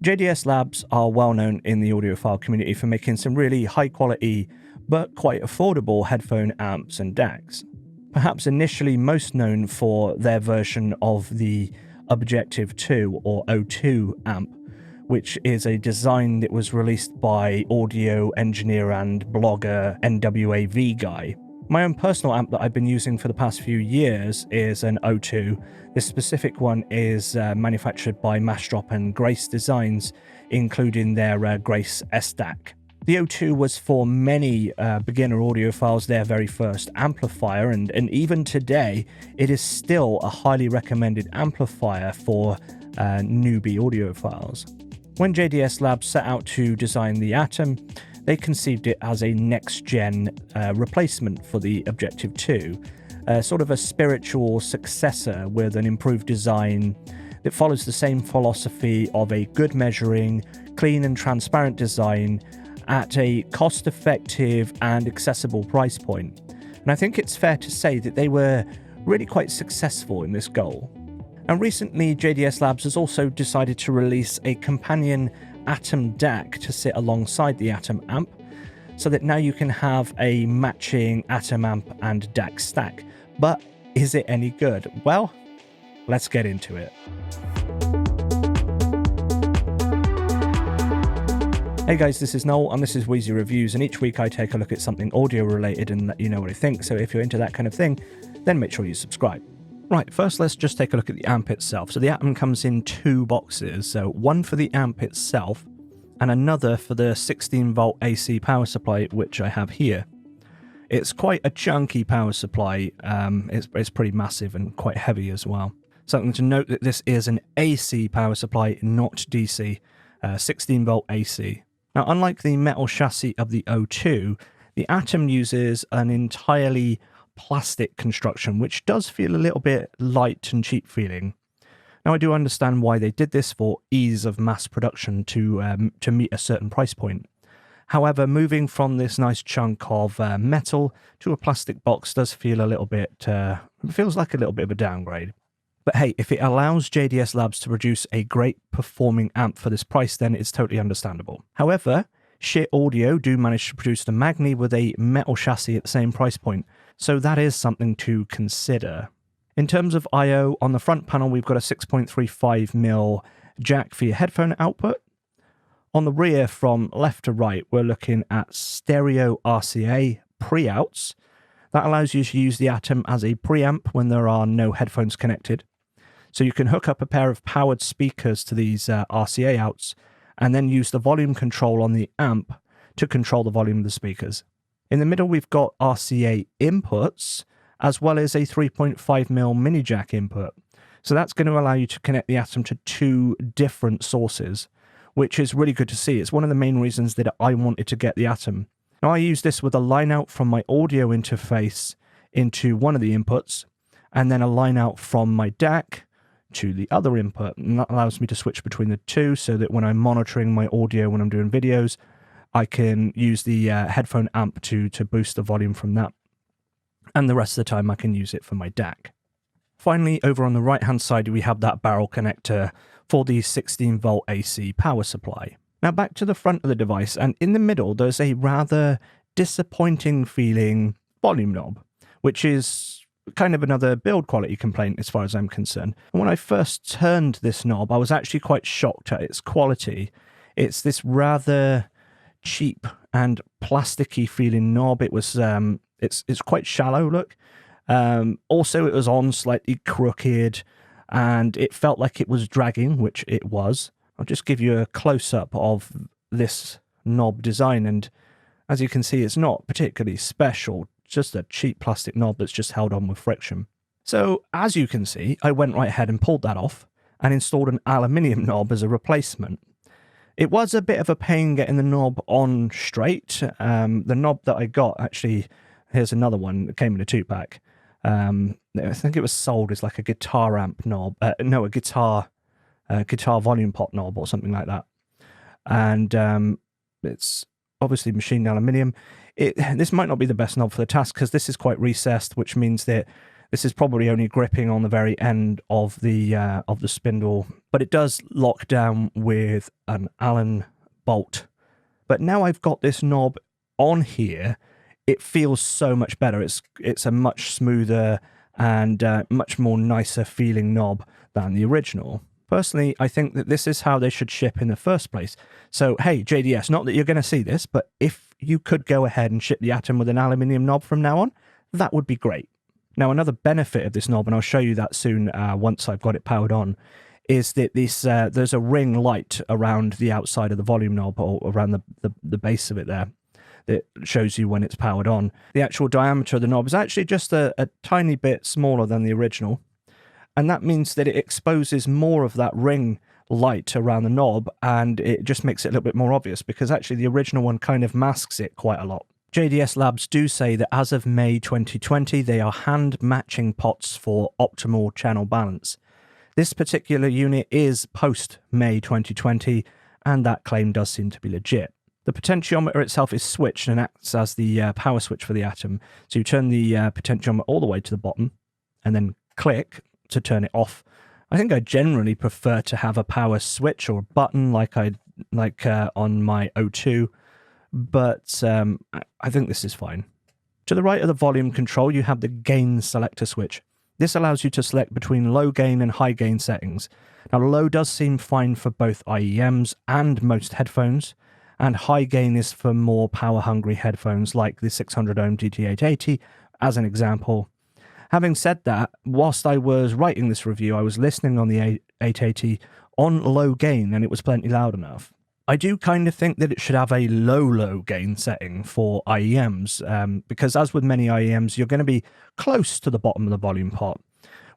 JDS Labs are well known in the audiophile community for making some really high quality but quite affordable headphone amps and DACs. Perhaps initially most known for their version of the Objective 2 or O2 amp, which is a design that was released by audio engineer and blogger NWAV Guy. My own personal amp that I've been using for the past few years is an O2. This specific one is manufactured by Massdrop and Grace Designs, including their Grace SDAC. The O2 was for many beginner audiophiles their very first amplifier, and even today it is still a highly recommended amplifier for newbie audiophiles. When JDS Labs set out to design the Atom, they conceived it as a next-gen replacement for the Objective 2, sort of a spiritual successor with an improved design that follows the same philosophy of a good measuring, clean and transparent design at a cost-effective and accessible price point. And I think it's fair to say that they were really quite successful in this goal. And recently, JDS Labs has also decided to release a companion Atom DAC to sit alongside the Atom amp, so that now you can have a matching Atom amp and DAC stack. But is it any good? Well, let's get into it. Hey guys, this is Noel and this is Wheezy Reviews, and each week I take a look at something audio related and let you know what I think. So if you're into that kind of thing, then make sure you subscribe. Right, first let's just take a look at the amp itself. So the Atom comes in two boxes, so one for the amp itself and another for the 16-volt AC power supply, which I have here. It's quite a chunky power supply, it's pretty massive and quite heavy as well. Something to note that this is an AC power supply, not DC, 16-volt AC. Now, unlike the metal chassis of the O2, the Atom uses an entirely plastic construction, which does feel a little bit light and cheap feeling. Now, I do understand why they did this for ease of mass production to meet a certain price point. However, moving from this nice chunk of metal to a plastic box does feel a little bit, feels like a little bit of a downgrade. But hey, if it allows JDS Labs to produce a great performing amp for this price, then it's totally understandable. However, Shit Audio do manage to produce the Magni with a metal chassis at the same price point, so that is something to consider. In terms of I/O, on the front panel we've got a 6.35mm jack for your headphone output. On the rear, from left to right, we're looking at stereo RCA pre-outs. That allows you to use the Atom as a preamp when there are no headphones connected. So you can hook up a pair of powered speakers to these RCA outs and then use the volume control on the amp to control the volume of the speakers. In the middle, we've got RCA inputs, as well as a 3.5mm mini jack input. So that's going to allow you to connect the Atom to two different sources, which is really good to see. It's one of the main reasons that I wanted to get the Atom. Now, I use this with a line out from my audio interface into one of the inputs, and then a line out from my DAC to the other input, and that allows me to switch between the two so that when I'm monitoring my audio when I'm doing videos, I can use the headphone amp to boost the volume from that, and the rest of the time I can use it for my DAC. Finally, over on the right hand side we have that barrel connector for the 16-volt AC power supply. Now back to the front of the device, and in the middle there's a rather disappointing feeling volume knob, which is kind of another build quality complaint as far as I'm concerned. And when I first turned this knob, I was actually quite shocked at its quality. It's this rather cheap and plasticky feeling knob. It was it's quite shallow, look. Also, it was on slightly crooked, and it felt like it was dragging, which it was. I'll just give you a close-up of this knob design, and as you can see, it's not particularly special. Just a cheap plastic knob that's just held on with friction. So as you can see, I went right ahead and pulled that off and installed an aluminium knob as a replacement. It was a bit of a pain getting the knob on straight. The knob that I got, actually, here's another one that came in a 2-pack. I think it was sold as like a guitar amp knob. No, a guitar volume pot knob or something like that. And it's obviously machined aluminium. This might not be the best knob for the task because this is quite recessed, which means that This is probably only gripping on the very end of the spindle, but it does lock down with an Allen bolt. But now I've got this knob on here, it feels so much better. It's a much smoother and much more nicer feeling knob than the original. Personally, I think that this is how they should ship in the first place. So, hey, JDS, not that you're going to see this, but if you could go ahead and ship the Atom with an aluminium knob from now on, that would be great. Now, another benefit of this knob, and I'll show you that soon once I've got it powered on, is that there's a ring light around the outside of the volume knob, or around the base of it there, that shows you when it's powered on. The actual diameter of the knob is actually just a tiny bit smaller than the original, and that means that it exposes more of that ring light around the knob, and it just makes it a little bit more obvious, because actually the original one kind of masks it quite a lot. JDS Labs do say that as of May 2020, they are hand matching pots for optimal channel balance. This particular unit is post-May 2020, and that claim does seem to be legit. The potentiometer itself is switched and acts as the power switch for the Atom. So you turn the potentiometer all the way to the bottom, and then click to turn it off. I think I generally prefer to have a power switch or a button like on my O2, but I think this is fine. To the right of the volume control, you have the gain selector switch. This allows you to select between low gain and high gain settings. Now, low does seem fine for both IEMs and most headphones, and high gain is for more power-hungry headphones like the 600 ohm DT880, as an example. Having said that, whilst I was writing this review, I was listening on the 880 on low gain, and it was plenty loud enough. I do kind of think that it should have a low gain setting for IEMs, because as with many IEMs, you're going to be close to the bottom of the volume pot.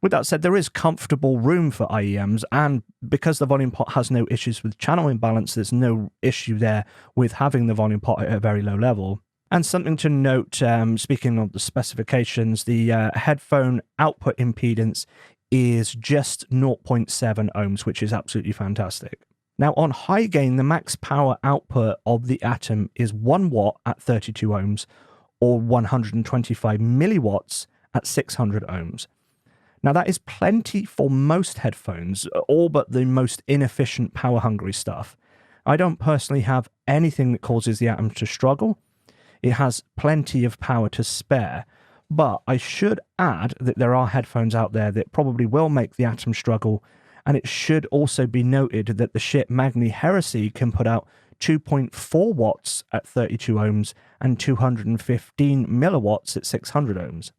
With that said, there is comfortable room for IEMs, and because the volume pot has no issues with channel imbalance, there's no issue there with having the volume pot at a very low level. And something to note, speaking of the specifications, the headphone output impedance is just 0.7 ohms, which is absolutely fantastic. Now, on high gain, the max power output of the Atom is 1 watt at 32 ohms, or 125 milliwatts at 600 ohms. Now, that is plenty for most headphones, all but the most inefficient power-hungry stuff. I don't personally have anything that causes the Atom to struggle. It has plenty of power to spare, but I should add that there are headphones out there that probably will make the Atom struggle, and it should also be noted that the ship Magni Heresy can put out 2.4 watts at 32 ohms and 215 milliwatts at 600 ohms.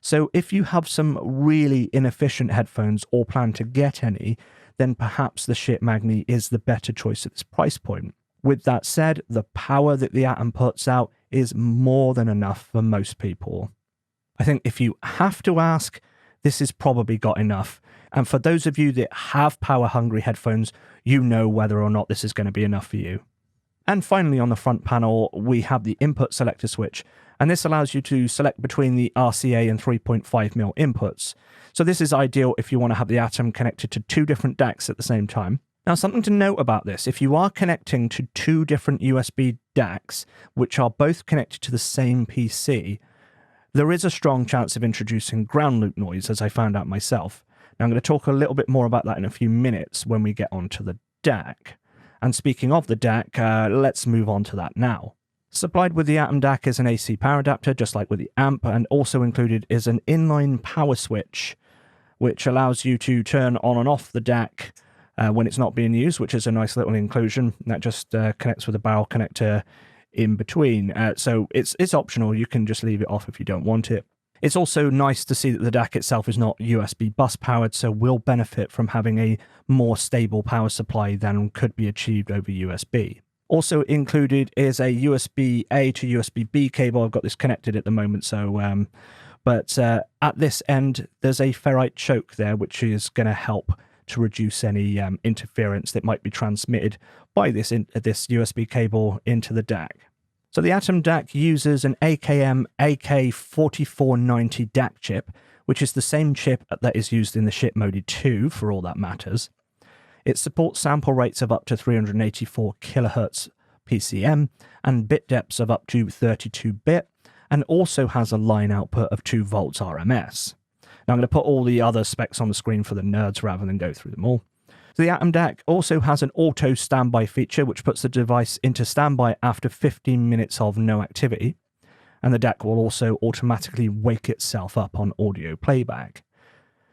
So if you have some really inefficient headphones or plan to get any, then perhaps the ship Magni is the better choice at this price point. With that said, the power that the Atom puts out is more than enough for most people. I think if you have to ask, this has probably got enough. And for those of you that have power-hungry headphones, you know whether or not this is going to be enough for you. And finally, on the front panel, we have the input selector switch, and this allows you to select between the RCA and 3.5mm inputs. So this is ideal if you want to have the Atom connected to 2 different DACs at the same time. Now, something to note about this, if you are connecting to 2 different USB DACs, which are both connected to the same PC, there is a strong chance of introducing ground loop noise, as I found out myself. Now, I'm going to talk a little bit more about that in a few minutes when we get onto the DAC. And speaking of the DAC, let's move on to that now. Supplied with the Atom DAC is an AC power adapter, just like with the amp, and also included is an inline power switch, which allows you to turn on and off the DAC when it's not being used, which is a nice little inclusion. That just connects with a barrel connector in between. So it's optional. You can just leave it off if you don't want it. It's also nice to see that the DAC itself is not USB bus powered, so will benefit from having a more stable power supply than could be achieved over USB. Also included is a USB-A to USB-B cable. I've got this connected at the moment, so but at this end, there's a ferrite choke there, which is going to help to reduce any interference that might be transmitted by this USB cable into the DAC. So the Atom DAC uses an AKM AK4490 DAC chip, which is the same chip that is used in the ship Modi 2 for all that matters. It supports sample rates of up to 384 kHz PCM and bit depths of up to 32 bit, and also has a line output of 2 volts RMS. Now I'm going to put all the other specs on the screen for the nerds rather than go through them all. So the Atom DAC also has an auto standby feature, which puts the device into standby after 15 minutes of no activity. And the DAC will also automatically wake itself up on audio playback.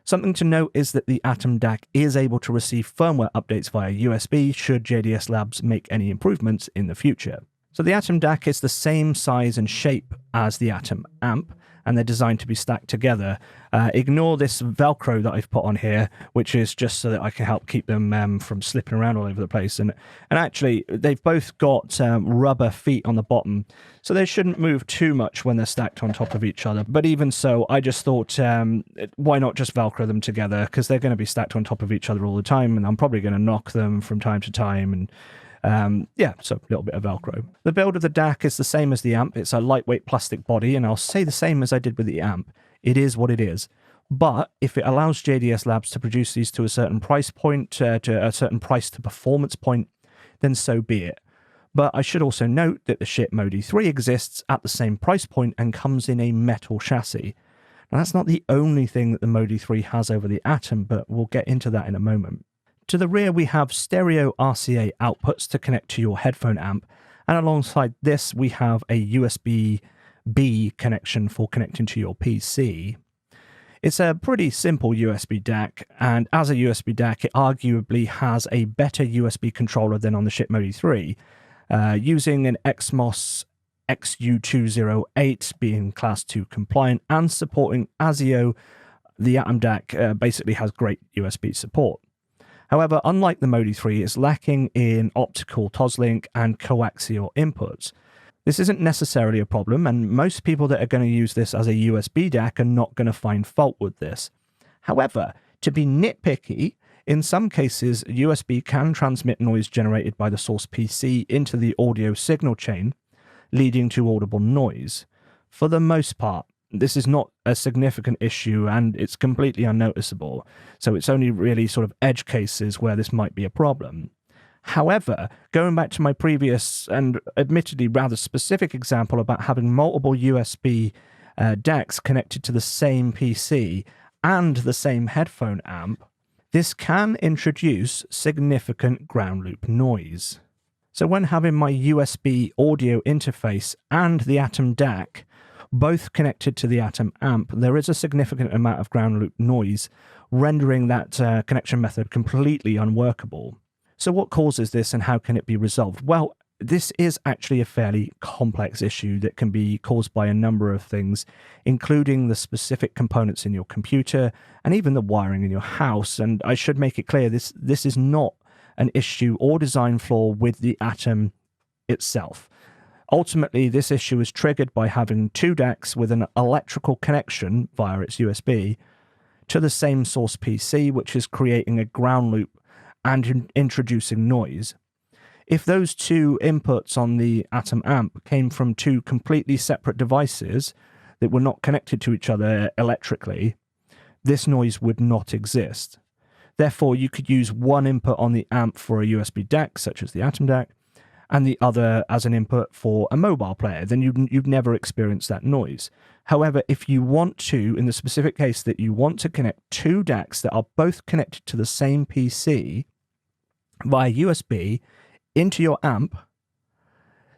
Something to note is that the Atom DAC is able to receive firmware updates via USB should JDS Labs make any improvements in the future. So the Atom DAC is the same size and shape as the Atom Amp, and they're designed to be stacked together. Ignore this Velcro that I've put on here, which is just so that I can help keep them from slipping around all over the place. And actually, they've both got rubber feet on the bottom, so they shouldn't move too much when they're stacked on top of each other. But even so, I just thought, why not just Velcro them together? Because they're going to be stacked on top of each other all the time, and I'm probably going to knock them from time to time. And yeah, so a little bit of Velcro. The build of the DAC is the same as the amp. It's a lightweight plastic body, and I'll say the same as I did with the amp. It is what it is. But if it allows JDS Labs to produce these to a certain price point, to a certain price to performance point, then so be it. But I should also note that the Ship Modi 3 exists at the same price point and comes in a metal chassis. Now that's not the only thing that the Modi 3 has over the Atom, but we'll get into that in a moment. To the rear, we have stereo RCA outputs to connect to your headphone amp, and alongside this, we have a USB-B connection for connecting to your PC. It's a pretty simple USB DAC, and as a USB DAC, it arguably has a better USB controller than on the Ship Modi 3, using an XMOS XU208 being Class 2 compliant and supporting ASIO. The Atom DAC basically has great USB support. However, unlike the Modi 3, it's lacking in optical Toslink and coaxial inputs. This isn't necessarily a problem, and most people that are going to use this as a USB DAC are not going to find fault with this. However, to be nitpicky, in some cases, USB can transmit noise generated by the source PC into the audio signal chain, leading to audible noise. For the most part, this is not a significant issue and it's completely unnoticeable, so it's only really sort of edge cases where this might be a problem. However, going back to my previous and admittedly rather specific example about having multiple USB DACs connected to the same PC and the same headphone amp, this can introduce significant ground loop noise. So when having my USB audio interface and the Atom DAC both connected to the Atom Amp, there is a significant amount of ground loop noise, rendering that connection method completely unworkable. So what causes this and how can it be resolved? Well, this is actually a fairly complex issue that can be caused by a number of things, including the specific components in your computer and even the wiring in your house. And I should make it clear, this is not an issue or design flaw with the Atom itself. Ultimately, this issue is triggered by having two DACs with an electrical connection via its USB to the same source PC, which is creating a ground loop and introducing noise. If those two inputs on the Atom Amp came from two completely separate devices that were not connected to each other electrically, this noise would not exist. Therefore, you could use one input on the amp for a USB DAC, such as the Atom DAC, and the other as an input for a mobile player, then you'd never experience that noise. However, if you want to, in the specific case that you want to connect two DACs that are both connected to the same PC via USB into your amp,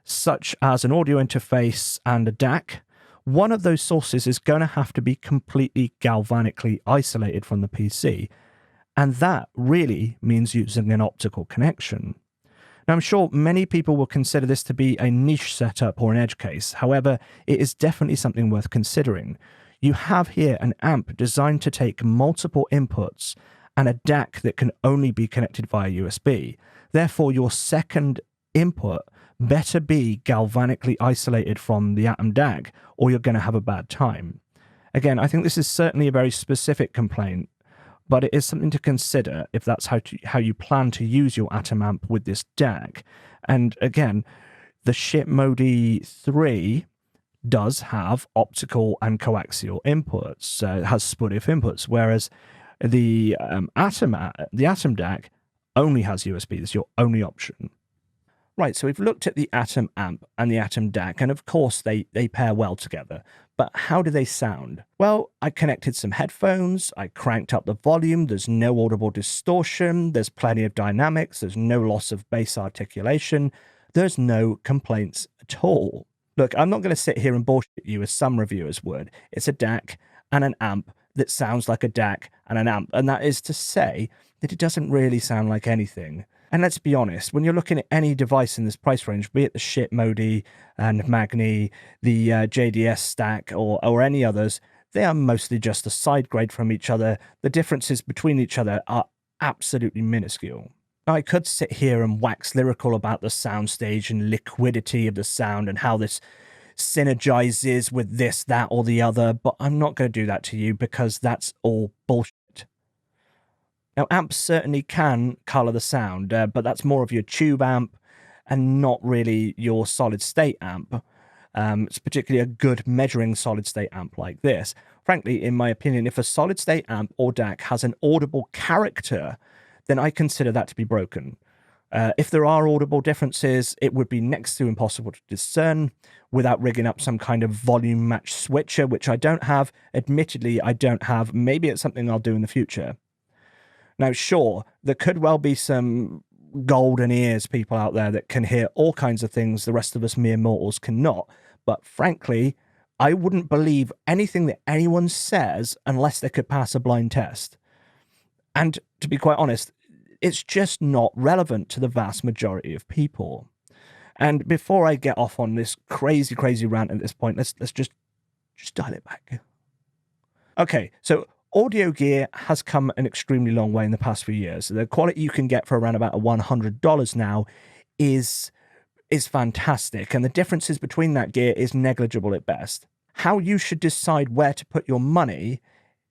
such as an audio interface and a DAC, one of those sources is going to have to be completely galvanically isolated from the PC, and that really means using an optical connection. Now, I'm sure many people will consider this to be a niche setup or an edge case. However, it is definitely something worth considering. You have here an amp designed to take multiple inputs and a DAC that can only be connected via USB. Therefore, your second input better be galvanically isolated from the Atom DAC, or you're going to have a bad time. Again, I think this is certainly a very specific complaint, but it is something to consider if that's how you plan to use your Atom Amp with this DAC. And again, the Ship Modi 3 does have optical and coaxial inputs, it has SPDIF inputs, whereas the Atom DAC only has USB. That's your only option. Right, so we've looked at the Atom Amp and the Atom DAC, and of course they pair well together. But how do they sound? Well, I connected some headphones, I cranked up the volume, there's no audible distortion, there's plenty of dynamics, there's no loss of bass articulation, there's no complaints at all. Look, I'm not going to sit here and bullshit you as some reviewers would. It's a DAC and an amp that sounds like a DAC and an amp, and that is to say that it doesn't really sound like anything. And let's be honest, when you're looking at any device in this price range, be it the Shit Modi and Magni, the JDS stack, or any others, they are mostly just a side grade from each other. The differences between each other are absolutely minuscule. Now, I could sit here and wax lyrical about the soundstage and liquidity of the sound and how this synergizes with this, that, or the other, but I'm not going to do that to you because that's all bullshit. Now, amps certainly can color the sound, but that's more of your tube amp and not really your solid-state amp. It's particularly a good measuring solid-state amp like this. Frankly, in my opinion, if a solid-state amp or DAC has an audible character, then I consider that to be broken. If there are audible differences, it would be next to impossible to discern without rigging up some kind of volume match switcher, which I don't have. Admittedly, I don't have. Maybe it's something I'll do in the future. Now, sure, there could well be some golden ears people out there that can hear all kinds of things the rest of us mere mortals cannot. But frankly, I wouldn't believe anything that anyone says unless they could pass a blind test. And to be quite honest, it's just not relevant to the vast majority of people. And before I get off on this crazy rant at this point, let's just dial it back. Okay, so audio gear has come an extremely long way in the past few years. The quality you can get for around about $100 now is fantastic, and the differences between that gear is negligible at best. How you should decide where to put your money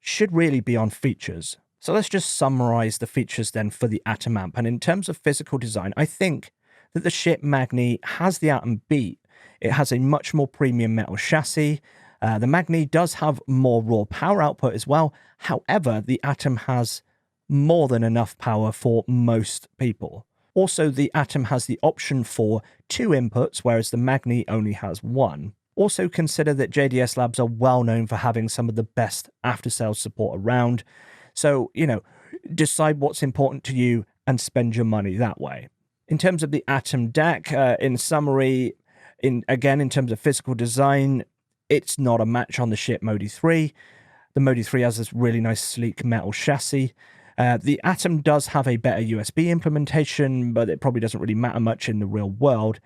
should really be on features. So let's just summarize the features then for the Atom Amp. And in terms of physical design, I think that the Shit Magni has the Atom beat. It has a much more premium metal chassis. The Magni does have more raw power output as well. However, the Atom has more than enough power for most people. Also, the Atom has the option for 2 inputs, whereas the Magni only has 1. Also, consider that JDS Labs are well known for having some of the best after-sales support around. So, decide what's important to you and spend your money that way. In terms of the Atom DAC, in summary, in terms of physical design, it's not a match on the Shit Modi 3. The Modi 3 has this really nice sleek metal chassis. The Atom does have a better USB implementation, but it probably doesn't really matter much in the real world.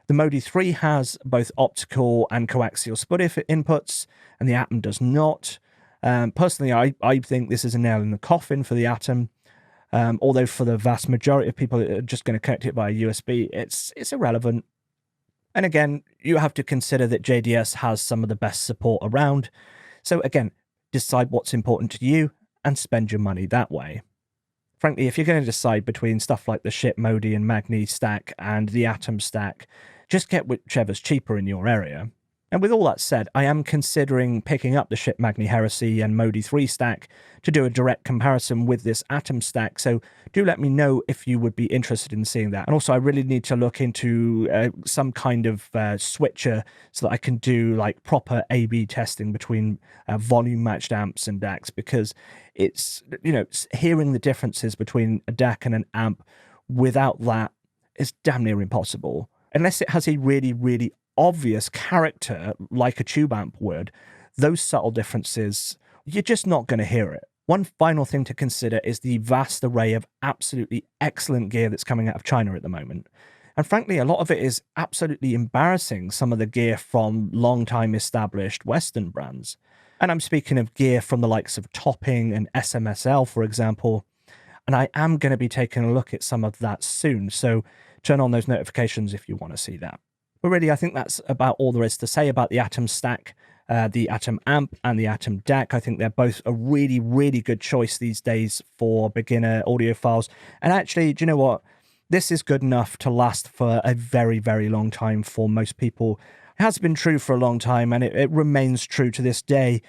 The Modi 3 has both optical and coaxial PDIF inputs, and the Atom does not. Personally, I think this is a nail in the coffin for the Atom. Although for the vast majority of people that are just going to connect it via USB, it's irrelevant. And again, you have to consider that JDS has some of the best support around. So again, decide what's important to you and spend your money that way. Frankly, if you're going to decide between stuff like the Shit Modi and Magni stack and the Atom stack, just get whichever's cheaper in your area. And with all that said, I am considering picking up the Shit Magni Heresy and Modi 3 stack to do a direct comparison with this Atom stack, so do let me know if you would be interested in seeing that. And also, I really need to look into some kind of switcher so that I can do like proper A/B testing between volume matched amps and DACs, because it's, hearing the differences between a DAC and an amp without that is damn near impossible. Unless it has a really obvious character like a tube amp would, those subtle differences, you're just not going to hear it. One final thing to consider is the vast array of absolutely excellent gear that's coming out of China at the moment. And frankly, a lot of it is absolutely embarrassing, some of the gear from long-time established Western brands. And I'm speaking of gear from the likes of Topping and SMSL, for example. And I am going to be taking a look at some of that soon, so turn on those notifications if you want to see that. But really, I think that's about all there is to say about the Atom stack, the Atom Amp and the Atom DAC. I think they're both a really good choice these days for beginner audiophiles. And actually, do you know what? This is good enough to last for a very long time for most people. It has been true for a long time, and it remains true to this day.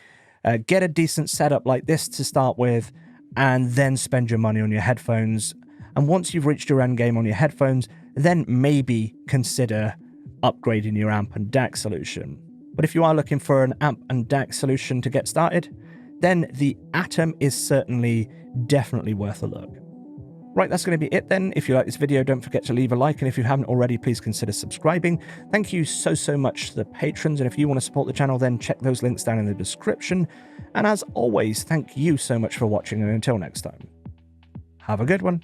Get a decent setup like this to start with, and then spend your money on your headphones. And once you've reached your end game on your headphones, then maybe consider upgrading your amp and DAC solution. But if you are looking for an amp and DAC solution to get started, then the Atom is certainly definitely worth a look. Right, that's going to be it then. If you like this video, don't forget to leave a like, and if you haven't already, please consider subscribing. Thank you so much to the patrons, and if you want to support the channel, then check those links down in the description. And as always, thank you so much for watching, and until next time, have a good one.